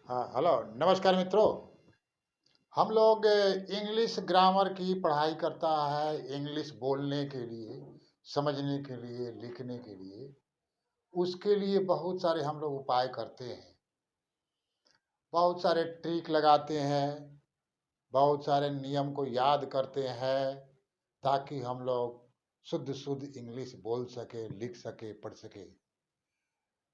हाँ, हेलो, नमस्कार मित्रों। हम लोग इंग्लिश ग्रामर की पढ़ाई करता है, इंग्लिश बोलने के लिए, समझने के लिए, लिखने के लिए। उसके लिए बहुत सारे हम लोग उपाय करते हैं, बहुत सारे ट्रिक लगाते हैं, बहुत सारे नियम को याद करते हैं, ताकि हम लोग शुद्ध शुद्ध इंग्लिश बोल सके, लिख सके, पढ़ सके।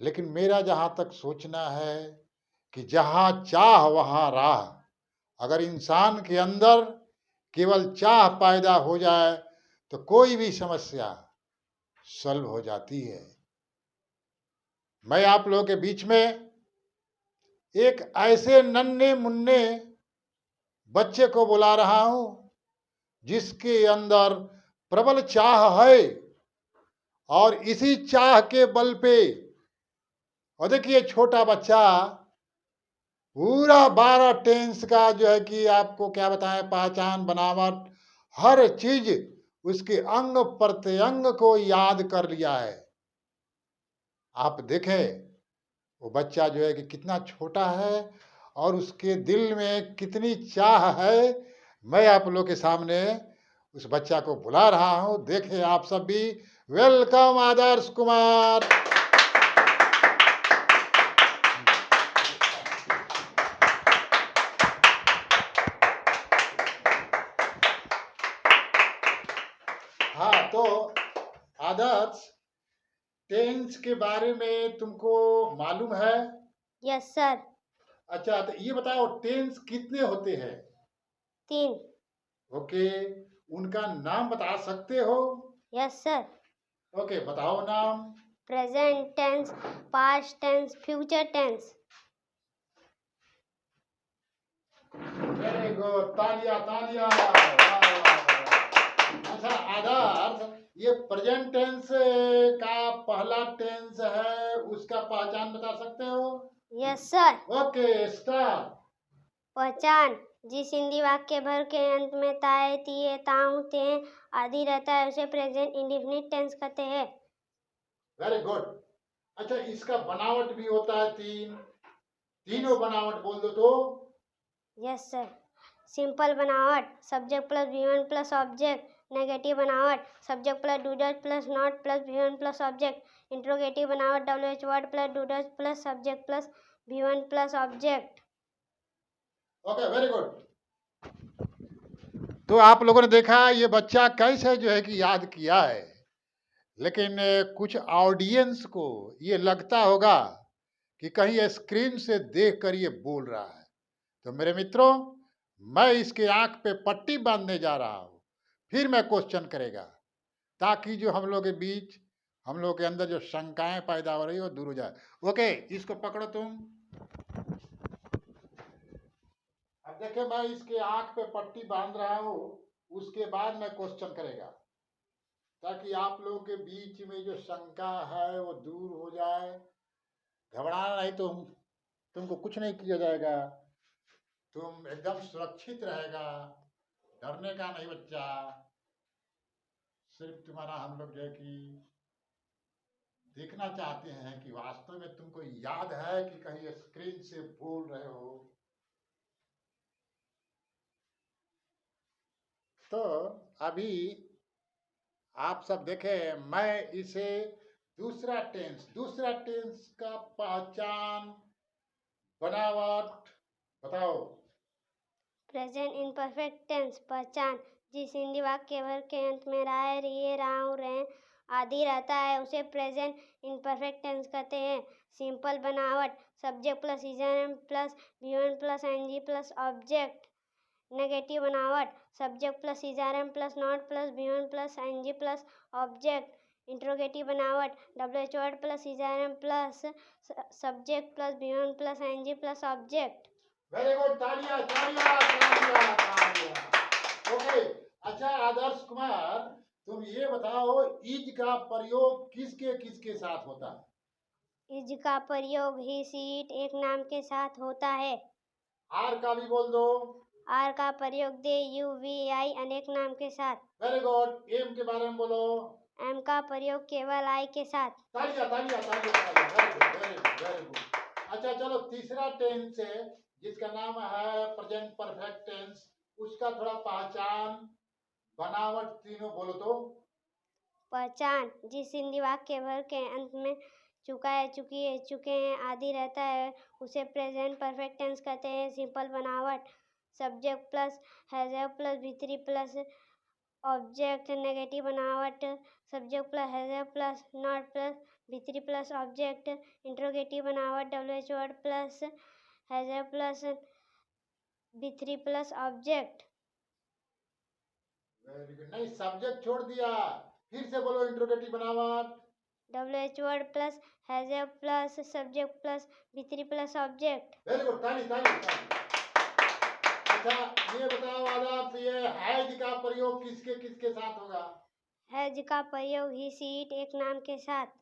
लेकिन मेरा जहाँ तक सोचना है कि जहाँ चाह वहाँ राह। अगर इंसान के अंदर केवल चाह पैदा हो जाए तो कोई भी समस्या सॉल्व हो जाती है। मैं आप लोगों के बीच में एक ऐसे नन्हे मुन्ने बच्चे को बुला रहा हूं जिसके अंदर प्रबल चाह है, और इसी चाह के बल पे, और देखिए छोटा बच्चा पूरा 12 टेंस का जो है कि आपको क्या बताएं, पहचान, बनावट, हर चीज उसके अंग प्रत्यंग को याद कर लिया है। आप देखें वो बच्चा जो है कि कितना छोटा है और उसके दिल में कितनी चाह है। मैं आप लोग के सामने उस बच्चा को बुला रहा हूं, देखें आप सब भी। वेलकम आदर्श कुमार। हाँ, तो आदर्श, टेंस के बारे में तुमको मालूम है? Yes sir. अच्छा, तो ये बताओ टेंस कितने होते हैं? 3। ओके, उनका नाम बता सकते हो? Yes sir. ओके, बताओ नाम। Present tense, past tense, future tense. Very good, तालिया तालिया। वाह, वाह, वाह। अच्छा आदर्श, ये प्रेजेंट टेंस का पहला टेंस है, उसका पहचान बता सकते हो? Yes sir. Okay, start. पहचान: जिस हिंदी वाक्य भर के अंत में ताए, तिए, ताऊ, ते आदि रहता है उसे प्रेजेंट इंडेफिनिट टेंस कहते हैं। Very good. अच्छा, इसका बनावट भी होता है तीनों बनावट बोल दो तो। Yes sir. सिंपल बनावट subject plus V1 plus object. Negative बनावट subject plus do does plus not plus V1 plus object. Interrogative बनावट WH word plus do does plus subject plus V1 plus object. Okay, very good. तो आप लोगों ने देखा ये बच्चा कैसे जो है कि याद किया है। लेकिन कुछ ऑडियंस को ये लगता होगा कि कहीं स्क्रीन से देखकर ये बोल रहा है। तो मेरे मित्रों, मैं इसके आंख पे पट्टी बांधने जा रहा हूं, फिर मैं क्वेश्चन करेगा, ताकि जो हम लोग के बीच, हम लोग के अंदर जो शंकाएं पैदा हो रही है वो दूर हो जाए। ओके, इसको पकड़ो तुम। अब देखिए, मैं इसके आंख पे पट्टी बांध रहा हूं, उसके बाद मैं क्वेश्चन करेगा, ताकि आप लोगों के बीच में जो शंका है वो दूर हो जाए। घबराना नहीं, तुमको कुछ नहीं किया जाएगा, तुम एकदम सुरक्षित रहेगा। डरने का नहीं बच्चा, सिर्फ तुम्हारा हम लोग जो है कि देखना चाहते हैं कि वास्तव में तुमको याद है कि कहीं स्क्रीन से बोल रहे हो। तो अभी आप सब देखें, मैं इसे दूसरा टेंस का पहचान, बनावट बताओ। प्रेजेंट इम्परफेक्ट टेंस पहचान: जिस हिंदी वाक्य भर के अंत में राय, रिए, राव, रें आदि रहता है उसे प्रेजेंट इम्परफेक्ट टेंस कहते हैं। सिंपल बनावट subject plus is am plus V1 plus ING plus object. Negative बनावट subject plus is am plus not plus V1 plus ING plus object. Interrogative बनावट WH word plus is am plus subject plus V1 plus ING plus object. Very good, तालियां तालियां तालियां तालियां। Okay. अच्छा आदर्श कुमार, तुम ये बताओ इज का प्रयोग किसके किसके साथ होता है? इज का प्रयोग ही, सीट, एक नाम के साथ होता है। आर का भी बोल दो। आर का प्रयोग दे, यू, वी, आई अनेक नाम के साथ। Very good. एम के बारे में बोलो। एम का प्रयोग केवल आई के साथ। तालियां तालियां तालियां तालियां। Very good very good very good. अच्छा चलो, तीसरा टेंस है जिसका नाम है प्रेजेंट परफेक्ट टेंस, उसका थोड़ा पहचान बनावट तीनों बोलो तो। पहचान, जिस हिंदी वाक्य भर के अंत में चुका है, चुकी है, चुके हैं आदि रहता है उसे प्रेजेंट परफेक्ट टेंस कहते हैं। सिंपल बनावट, subject plus has have plus V3 plus object. Negative बनावट, subject plus has have plus not plus V3 plus object. Interrogative बनावट, WH word plus has have plus V3 plus object. Very good, नहीं subject छोड़ दिया, फिर से बोलो interrogative बनावट। WH word plus has have plus subject plus V3 plus object. Very good, ताली ताली ताली। अच्छा ये बताओ आदाब, ये हैज का प्रयोग किसके किसके साथ होगा? हैज का प्रयोग ही सी इट एक नाम के साथ।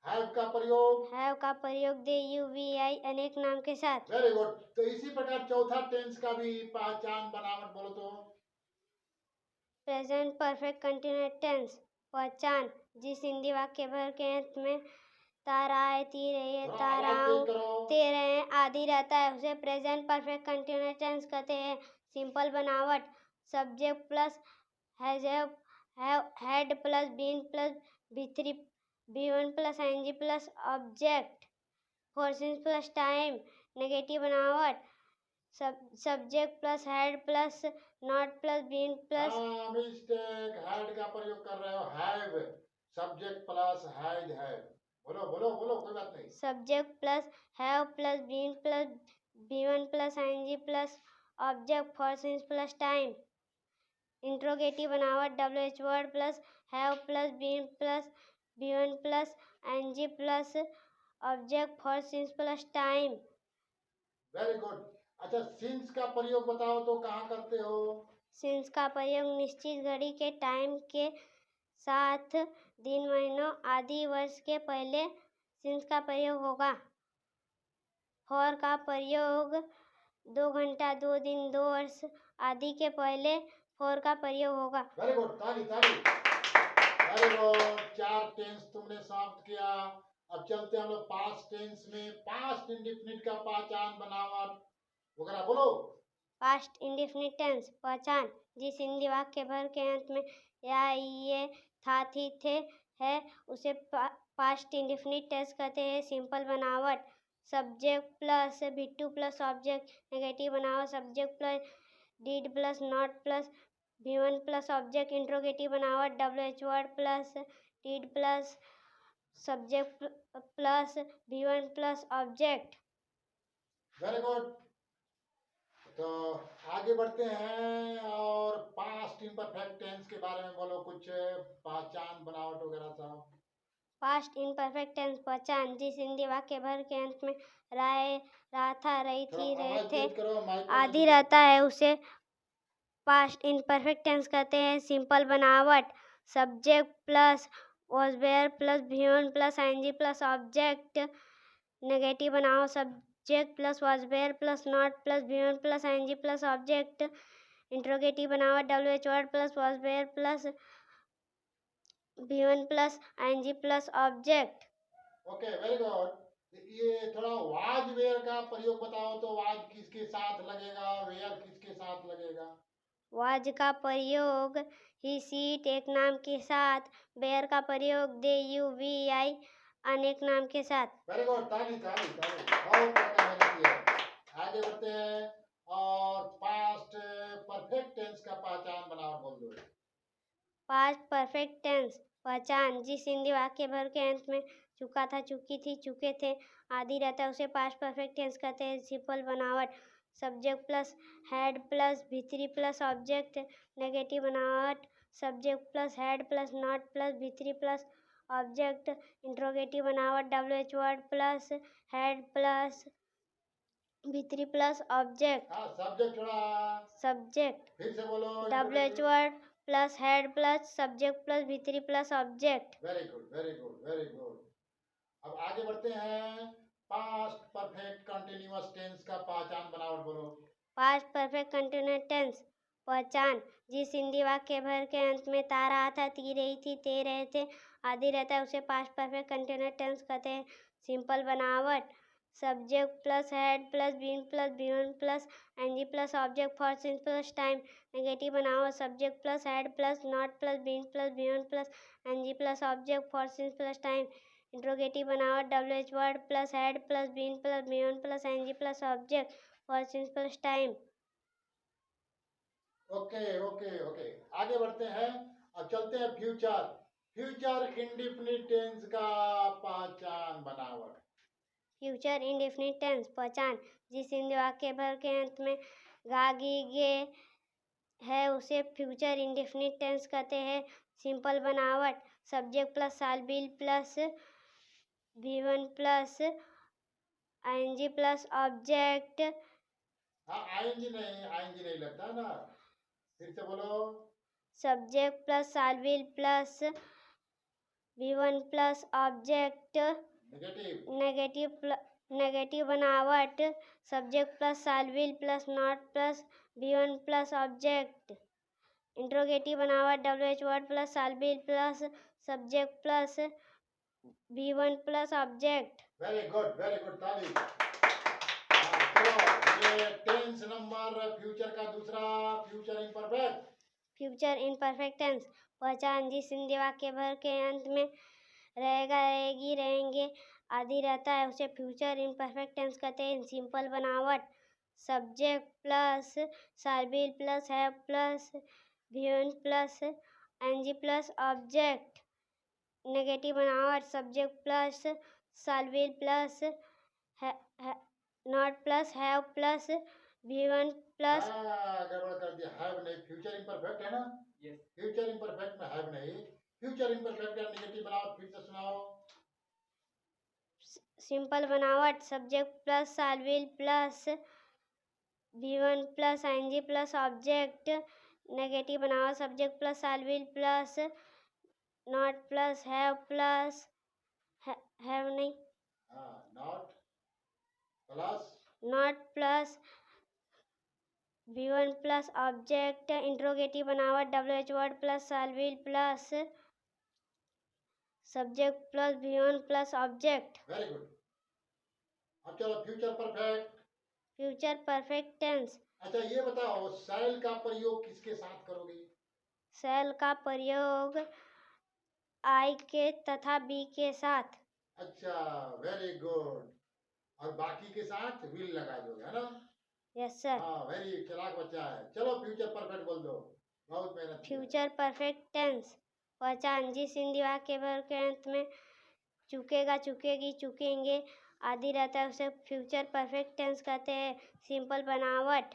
हैव का प्रयोग? हैव का प्रयोग दे यू वी आई अनेक नाम के साथ। Very good. तो इसी प्रकार चौथा टेंस का भी पहचान बनावट बोलो तो। प्रेजेंट परफेक्ट कंटिन्यूस टेंस, पहचान, जिस हिंदी वाक्य भर के अंत में तारा है, ती रही है, थोड़ा तारा आवाज तेज हूँ, करो। ते रहे हैं आदि रहता है उसे प्रेजेंट परफेक्ट कंटिन्यूस टेंस कहते हैं। सिंपल बनावट, subject plus has had plus been plus V3 V1 plus ING plus object. For since plus time. Negative बनावट, subject plus had plus not plus been plus. हाँ मिस्टेक, हैड का प्रयोग कर रहे हो, हैव सब्जेक्ट प्लस हैज है। बोलो बोलो बोलो, कोई बात नहीं। Subject plus have plus been plus V1 plus ING plus object. For since plus time. Interrogative बनावट, WH word plus have plus been plus V1 plus ING plus object. For since plus time. Very good. अच्छा since का प्रयोग बताओ तो कहाँ करते हो? Since का प्रयोग निश्चित घड़ी के टाइम के साथ दिन, महीनों आदि वर्ष के पहले सिंस का प्रयोग होगा। फॉर का प्रयोग 2 घंटा, 2 दिन, 2 वर्ष आदि के पहले फॉर का प्रयोग होगा। वेरी गुड, ताली ताली। वेरी गुड, 4 टेंस तुमने समाप्त किया। अब चलते हम लोग पास्ट टेंस में। पास्ट इंडेफिनिट का पहचान बनावट वगैरह बोलो। पास्ट इंडेफिनिट टेंस, पहचान, जिस हिंदी वाक्य भर के अंत में या, ये, था, थी, थे है उसे पास्ट इंडेफिनिट टेंस कहते हैं। सिंपल बनावट, subject plus V2 plus object. Negative बनावट, subject plus did plus not plus V1 plus object. Interrogative बनावट, WH word plus did plus subject plus V1 plus object. Very good. तो आगे बढ़ते हैं और पास्ट इम्परफेक्ट टेंस के बारे में बोलो कुछ, पहचान बनावट वगैरह सब। पास्ट इम्परफेक्ट टेंस, पहचान, जिस हिंदी वाक्य भर के अंत में रहा था, रही थोड़ा थी, रहे आवाज थे तेज करो, माइक आदि रहता है उसे पास्ट इम्परफेक्ट टेंस कहते हैं। सिंपल बनावट, subject plus was were plus V1 plus ING plus object. Negative बनावट, subject plus was were plus not plus V1 plus ING plus object. Interrogative बनावट, WH word plus was were plus V1 plus ING plus object. Okay very good. ये थोड़ा was where का प्रयोग बताओ तो, was किसके साथ लगेगा, वेयर किसके साथ लगेगा? वाज का प्रयोग ही सीट एक नाम के साथ, बेयर का प्रयोग दे यू वी आई अनेक नाम के साथ। वेरी गुड, ताली ताली ताली, बहुत बढ़िया मेहनत किया। आगे बढ़ते हैं और पास्ट परफेक्ट टेंस का पहचान बनावट बोल दो। पास्ट परफेक्ट टेंस, पहचान, जिस हिंदी वाक्य भर के अंत में चुका था, चुकी थी, चुके थे आदि रहता है उसे पास्ट परफेक्ट टेंस कहते हैं। सिंपल बनावट, subject plus had plus V3 plus object. Negative बनावट, subject plus had plus not plus V3 plus object. Interrogative बनावट, WH word plus had plus V3 plus object. हाँ सब्जेक्ट थोड़ा subject, फिर से बोलो। WH word plus had plus subject plus V3 plus object. Very good very good very good. अब आगे बढ़ते हैं, पास्ट परफेक्ट कंटिन्यूअस टेंस का पहचान बनावट बोलो। पास्ट परफेक्ट कंटिन्यूस टेंस, पहचान, जिस हिंदी वाक्य भर के अंत में ता रहा था, ती रही थी, ते रहे थे आदि रहता है उसे पास्ट परफेक्ट कंटिन्यूस टेंस कहते हैं। सिंपल बनावट, subject plus had plus been plus beyond plus ing plus object for since plus time. Negative बनाओ subject plus had plus not plus been plus beyond plus ing plus object for since plus time. Interrogative बनाओ wh word plus had plus been plus beyond plus ing plus object for since plus time. Okay okay okay, आगे बढ़ते हैं। अब चलते हैं future. Future indefinite tense का पहचान बनावट। फ्यूचर इंडेफिनिट टेंस पहचान, जिस हिंदी वाक्य भर के अंत में गा गी गे है उसे फ्यूचर इंडेफिनिट टेंस कहते हैं। सिंपल बनावट, subject plus shall will plus V1 plus ing plus object. हाँ, आईएनजी नहीं लगता ना, फिर से बोलो। Subject plus shall will plus V1 plus object. Negative बनावट, subject plus shall will plus not plus V1 plus object. Interrogative बनावट, WH word plus shall will plus subject plus V1 plus object. Very good ताली। ये टेंस नंबर फ्यूचर का दूसरा, future imperfect. Future imperfect tense पहचान, जिस हिंदी वाक्य भर के अंत में रहेगा, रहेगी, रहेंगे आदि रहता है उसे फ्यूचर इम्परफेक्ट टेंस कहते हैं। सिंपल बनावट, subject plus shall will plus have plus V1 plus ing plus object. Negative बनावट, subject plus shall will plus not plus have plus V1 प्लस। गड़बड़ कर दिया, हैव नहीं, फ्यूचर इम्परफेक्ट है ना। यस, फ्यूचर इम्परफेक्ट में हैव नहीं, फ्यूचर इम्परफेक्ट का नेगेटिव बनाओ, फिर से सुनाओ। सिंपल बनावट, subject plus shall will plus V1 plus ing plus object. Negative बनावट, subject plus shall will plus not plus have नहीं, not plus V1 plus object. Interrogative बनावट, WH word plus shall will plus subject plus V1 plus object. Very good. अब चलो future perfect. Future perfect tense. अच्छा ये बताओ, शैल का प्रयोग किसके साथ करोगे? शैल का प्रयोग I के तथा B के साथ। अच्छा, वेरी गुड। और बाकी के साथ विल लगा दोगे, है ना? Yes sir. हाँ, वेरी चालाक बच्चा है। चलो फ्यूचर परफेक्ट बोल दो, बहुत मेहनत किया। फ्यूचर परफेक्ट टेंस पहचान, जिस हिंदी वाक्य भर के अंत में चुकेगा, चुकेगी, चुकेंगे आदि रहता है उसे फ्यूचर परफेक्ट टेंस कहते हैं। सिंपल बनावट,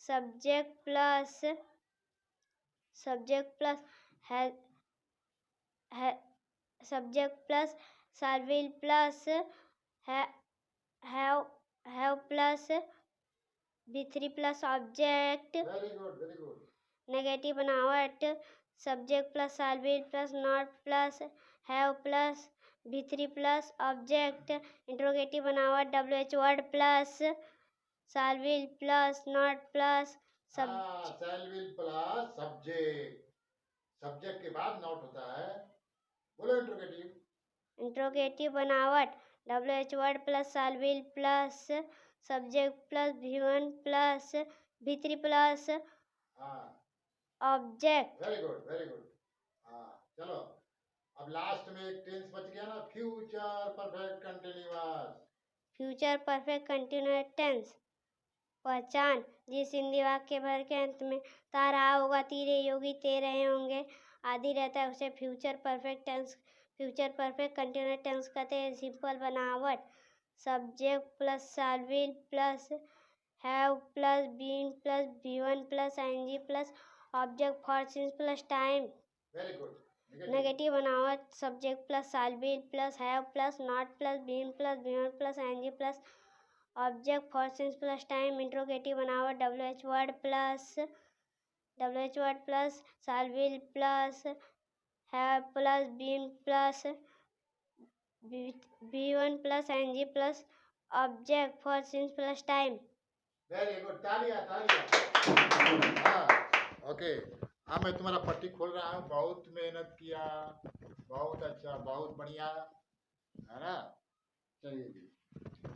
subject plus subject plus shall will plus have plus V3 plus object. Very good. Negative बनावट, subject plus shall will plus not plus have plus V3 plus object. Interrogative बनावट, WH word plus shall will plus not plus shall will plus subject के बाद not होता है। बोलो interrogative. Interrogative बनावट, WH word plus shall will plus subject plus V1 plus V3 plus object. Very good. हाँ चलो, अब लास्ट में एक टेंस बच गया ना, future perfect continuous. Future perfect continuous tense पहचान, जिस हिंदी वाक्य भर के अंत में ता रहा होगा, तीरे योगी ते रहे होंगे आदि रहता है उसे फ्यूचर परफेक्ट कंटिन्यूअस टेंस कहते हैं। सिंपल बनावट, subject plus shall will plus have plus been plus V1 plus ing plus object for since plus time. Very good. Negative बनावट, subject plus shall will plus have plus not plus been plus V1 plus ing plus object for since plus time. Interrogative बनावट, WH word plus shall will plus have plus been plus V1 plus ing plus object for since plus time. Very good, तालियां। Okay, हाँ मैं तुम्हारा पट्टी खोल रहा हूँ। बहुत मेहनत किया, बहुत अच्छा, बहुत बढ़िया, है ना? चलिए जी।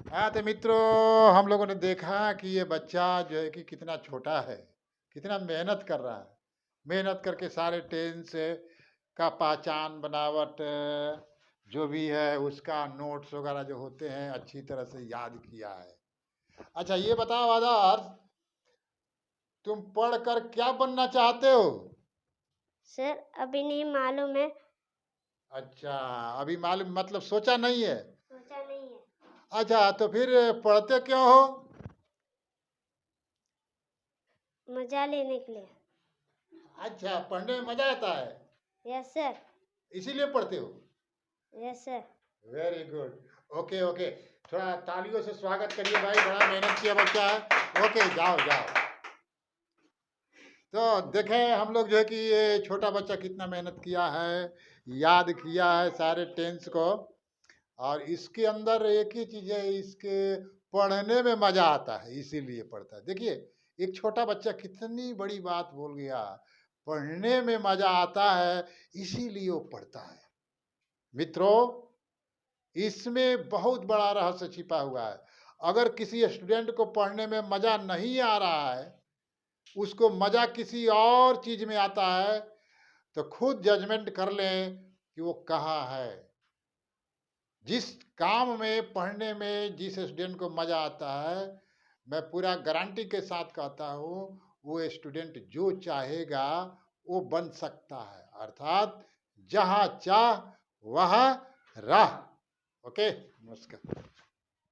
हाँ, तो मित्रों हम लोगों ने देखा कि ये बच्चा जो है कि कितना छोटा है, कितना मेहनत कर रहा है। मेहनत करके सारे टेंस का पहचान, बनावट जो भी है उसका नोट्स वगैरह जो होते हैं अच्छी तरह से याद किया है। अच्छा ये बताओ आदर्श, तुम पढ़कर क्या बनना चाहते हो? सर अभी नहीं मालूम है। अच्छा, अभी मालूम मतलब सोचा नहीं है। सोचा नहीं है। अच्छा तो फिर पढ़ते क्यों हो? मजा लेने के लिए। अच्छा, पढ़ने में मजा आता है, यस सर। इसीलिए पढ़ते हो। Yes sir. Very good. Okay okay, थोड़ा तालियों से स्वागत करिए भाई, बड़ा मेहनत किया बच्चा है। ओके जाओ जाओ। तो देखें हम लोग जो है कि ये छोटा बच्चा कितना मेहनत किया है, याद किया है सारे टेंस को। और इसके अंदर एक ही चीज़ है, इसके पढ़ने में मज़ा आता है इसीलिए पढ़ता है। देखिए एक छोटा बच्चा कितनी बड़ी बात बोल गया, पढ़ने में मज़ा आता है इसीलिए वो पढ़ता है। मित्रों इसमें बहुत बड़ा रहस्य छिपा हुआ है। अगर किसी स्टूडेंट को पढ़ने में मज़ा नहीं आ रहा है, उसको मज़ा किसी और चीज़ में आता है, तो खुद जजमेंट कर लें कि वो कहाँ है। जिस काम में पढ़ने में जिस स्टूडेंट को मज़ा आता है, मैं पूरा गारंटी के साथ कहता हूँ वो स्टूडेंट जो चाहेगा वो बन सकता है। अर्थात जहाँ चाह वहाँ राह। ओके, नमस्कार।